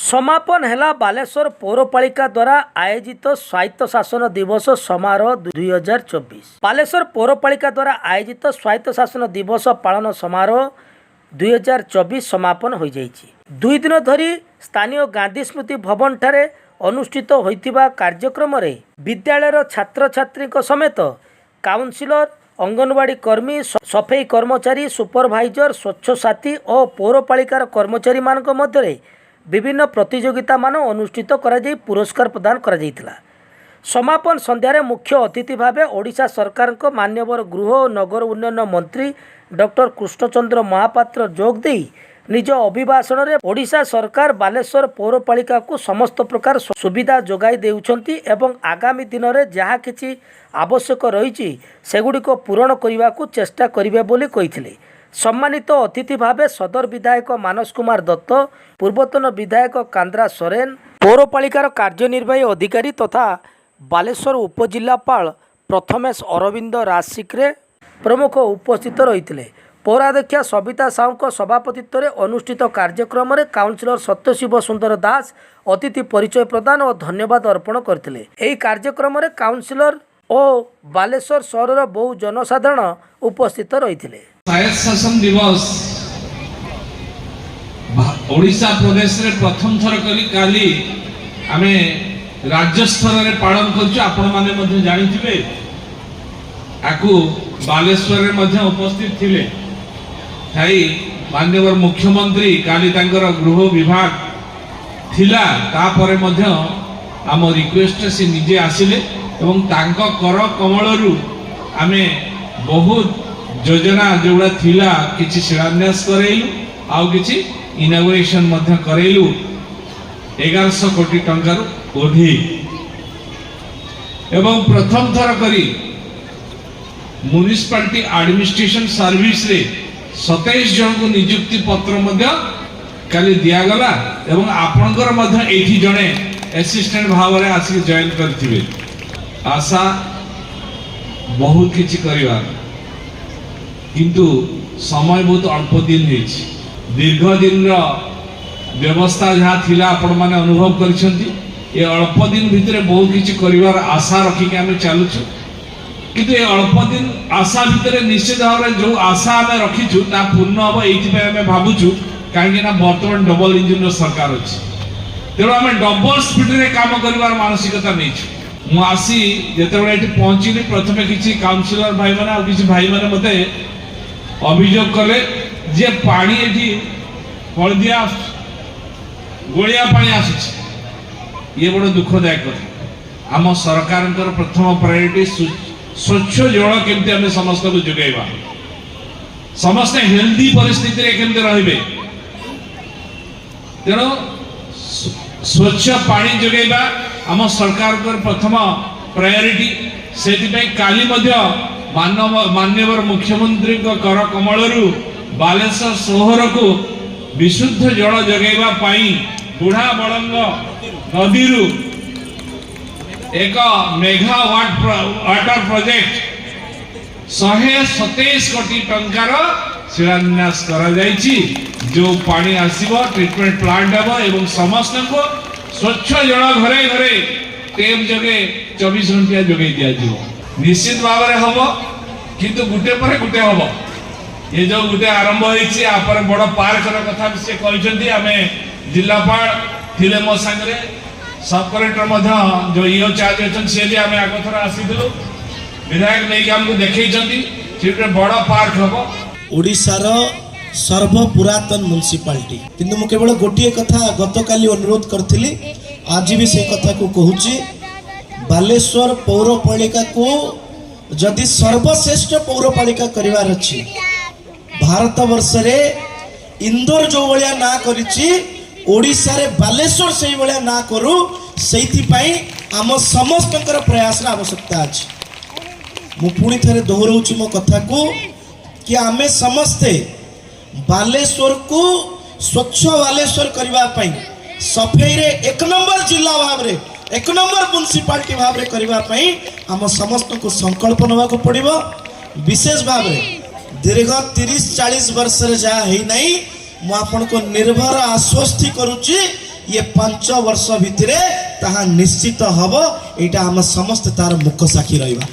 समापन है बालेश्वर पौरपालिका द्वारा आयोजित स्वायत्त शासन दिवस समारोह 2024। बालेश्वर पौरपालिका द्वारा आयोजित स्वायत्त शासन दिवस पालन समारोह 2024 समापन हो जाइछि। 2 दिन धरी स्थानीय गांधी स्मृति भवन ठारे अनुष्ठित होइतिबा कार्यक्रम रे विद्यालय छात्र छात्री समेत काउंसिलर, अंगनवाड़ी कर्मी, सफाई कर्मचारी, सुपरभाइजर, स्वच्छ साथी और पौरपालिकार कर्मचारी मानक मध्य विभिन्न प्रतियोगिता मान अनुष्ठित कराई पुरस्कार प्रदान करा जायतिला। समापन संध्यारे मुख्य अतिथि भावे ओडिशा सरकार मान्यवर गृह और नगर उन्नयन मंत्री डॉक्टर कृष्णचंद्र महापात्र जोग देई निज अभिभाषण रे ओडिशा सरकार बालेश्वर पौरपालिका को समस्त प्रकार सुविधा जोगाई देउछंती एवं आगामी दिन में जहाँ किछि आवश्यक रही सेगुड़िक पूरण करने को चेष्टा करिवे बोली कहिथिले। सम्मानित अतिथि भावे सदर विधायक मानस कुमार दत्त, पूर्वतन विधायक कांद्रा सोरेन, पौरपालिकार कार्यनिर्वाही अधिकारी तथा बालेश्वर उपजिल्लापाल प्रथमेश अरविंद राजसिक्रे प्रमुख उपस्थित रही। पौराध्यक्षा सविता साहू सभापतित्व में अनुष्ठित कार्यक्रम में काउंसिलर सत्यशिव सुंदर दास अतिथि परिचय प्रदान और धन्यवाद अर्पण करथिले। एही कार्यक्रम में काउंसिलर और बालेश्वर सहर बहु जनसाधारण उपस्थित रही। स्वायत्त शासन दिवस ओडिशा प्रदेश रे प्रथम थर काली आमे राज्य स्तर रे पालन करछु। आपण माने मध्ये जानिथिबे आकु बालेश्वर रे मध्ये उपस्थित थिले थाई माननीय मुख्यमंत्री काली तांकर गृह विभाग थिला तापरे मध्ये आम रिक्वेस्ट से निजे आसिले एवं तांको कर कमलरू आमे बहुत योजना जोड़ा थिला किछि शिलान्यास करैलु आउ किछि इनॉग्रेशन मध्ये करैलु 1100 कोटी टंकार ओढी एवं प्रथम थर करी म्युनिसिपालिटी एडमिनिस्ट्रेशन सर्विस रे 27 जन को नियुक्ति पत्र मध्ये काली दिया गला एवं आपनकर मध्ये एठी जने असिस्टेंट भाव रे आसी जॉइन करथिबे। आशा बहुत किछि करिवा किंतु समय बहुत अल्प दिन होइछि। दीर्घ दिन व्यवस्था जहाँ थिला आपण माने अनुभव करिसंती ए अल्प दिन भितरे बहुत किछि करिवार आशा रखी के आमे चालुछु किंतु ए अल्प दिन आशा भितरे निश्चित भाव जो आशा आमे रखिछु ता पूर्ण हो एथि पे आमे भाबुछु काहे ना वर्तमान डबल इंजिन रो सरकार अछि तेरो आमे डबल स्पीड रे काम करिवार मानसिकता नैछु। मु आसी जेतेबेले एठी पहुंचिली प्रथमे किछि काउंसिलर भाई माने आ किछि भाई माने मते अभियोग कले जे पानी एठी हलदिया गोलिया पानी आसुछि ये बड़ दुखदायक कथा। आम सरकार प्रथम प्रायोरिटी स्वच्छ जल केमती आम समस्त को जोगैबा, समस्ते हेल्दी परिस्थिति रे केमती रहिबे तेणु स्वच्छ पानी जोगैबा आम सरकार प्रथम प्रायोरिटी। से काली मान्यवर मुख्यमंत्री कर कमलरू बालेश्वर सहर को विशुद्ध जल जगैबा पाई बुढ़ा बड़ंग नदीरू एक मेगा वाटर प्रोजेक्ट 127 कोटी टंकार शिलान्यास करा जायछि। जो पानी आसीबो ट्रीटमेंट प्लांट हेबो एवं समस्त को स्वच्छ जल घरे घरे टेप जगे 24 घंटा जगै दिया जिवो। निश्चित भाव में हम किंतु गुटे पर गुटे हम ये जो गुटे आरंभ होइछि आपर बड़ पार्क रो कथा से कहजंती आमे जिल्लापाल थिले मो संगे सब कलेक्टर मध्य जो ईओ चार्ज अछन से भी आमे आगथर आसीथिलु विधायक नै के हमको देखैजंती सेटे बड़ पार्क हबो। ओडिसा रो सर्व पुरातन म्युनिसिपालिटी किंतु मु केवल गोटिए कथा गतकाली अनुरोध करथिली आज भी से कथा को कहूची बालेश्वर पौरपालिका को जदि सर्वश्रेष्ठ पौरपालिका करिवार अछि भारत वर्ष रे इंदोर जो भलिया ना करिछि ओडिसा रे बालेश्वर सेही भलिया ना करू सेति पई हम समस्तकर प्रयास रा आवश्यकता अछि। मु पुणी थरे दोहराउछि मो कथा को कि आमे समस्ते बालेश्वर को स्वच्छ बालेश्वर करबा पई सफाई रे 1 नंबर जिला भाव रे 1 नंबर म्युनिसिपालिटी भाव रे करबा पई हम समस्त को संकल्प नवा को पड़िबो। विशेष भाव रे दीर्घ 30-40 वर्ष रे जा हेई नै मु आपन को निर्भर आश्वस्ति करूची ये 5 वर्ष भितर ताहा निश्चित हब। एटा हम समस्त तार मुख्य साक्षी रहिबा।